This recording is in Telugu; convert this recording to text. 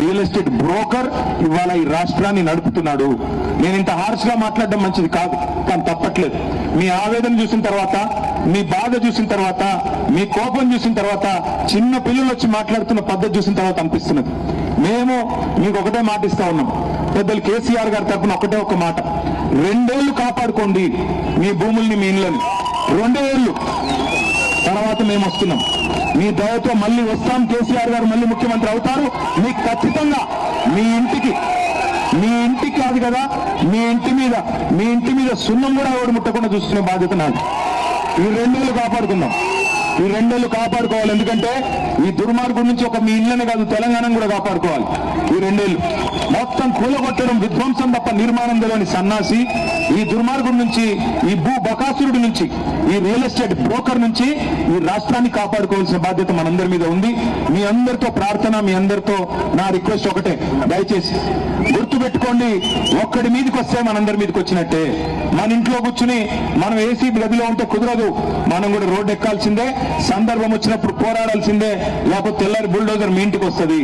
రియల్ ఎస్టేట్ బ్రోకర్ ఇవాళ ఈ రాష్ట్రాన్ని నడుపుతున్నాడు. నేను ఇంత హార్ష్ గా మాట్లాడడం మంచిది కాదు, కానీ తప్పట్లేదు. మీ ఆవేదన చూసిన తర్వాత, మీ బాధ చూసిన తర్వాత, మీ కోపం చూసిన తర్వాత, చిన్న పిల్లలు వచ్చి మాట్లాడుతున్న పద్ధతి చూసిన తర్వాత అనిపిస్తున్నది. మేము మీకు ఒకటే మాట ఇస్తా ఉన్నాం. పెద్దలు కేసీఆర్ గారి తరఫున ఒకటే ఒక మాట, 2 ఏళ్లు కాపాడుకోండి మీ భూముల్ని, మీ ఇళ్ళని. 2 ఏళ్లు తర్వాత మేము వస్తున్నాం. మీ దయతో మళ్ళీ వస్తాం. కేసీఆర్ గారు మళ్ళీ ముఖ్యమంత్రి అవుతారు. మీకు ఖచ్చితంగా మీ ఇంటికి కాదు కదా, మీ ఇంటి మీద సున్నం కూడా ఎవడు ముట్టకుండా చూసుకునే బాధ్యత నాది. ఈ 2 ఏళ్లు కాపాడుకుందాం. ఈ 2 ఏళ్లు కాపాడుకోవాలి. ఎందుకంటే ఈ దుర్మార్గుడి నుంచి ఒక మీ ఇళ్ళని కాదు, తెలంగాణను కూడా కాపాడుకోవాలి. ఈ 2 ఏళ్లు మొత్తం కూలగొట్టడం, విధ్వంసం తప్ప నిర్మాణం తెలియని సన్నాసి ఈ దుర్మార్గుడి నుంచి, ఈ భూ బకాసురుడి నుంచి, ఈ రియల్ ఎస్టేట్ బ్రోకర్ నుంచి ఈ రాష్ట్రాన్ని కాపాడుకోవాల్సిన బాధ్యత మనందరి మీద ఉంది. మీ అందరితో ప్రార్థన, మీ అందరితో నా రిక్వెస్ట్ ఒకటే, దయచేసి గుర్తుపెట్టుకోండి, ఒక్కడి మీదకి వస్తే మనందరి మీదకి వచ్చినట్టే. మన ఇంట్లో కూర్చుని మనం ఏసీ గదిలో ఉంటే కుదరదు. మనం కూడా రోడ్డు ఎక్కాల్సిందే, సందర్భం వచ్చినప్పుడు పోరాడాల్సిందే, లేకపోతే తెల్లారి బుల్డోజర్ మీ ఇంటికి వస్తుంది.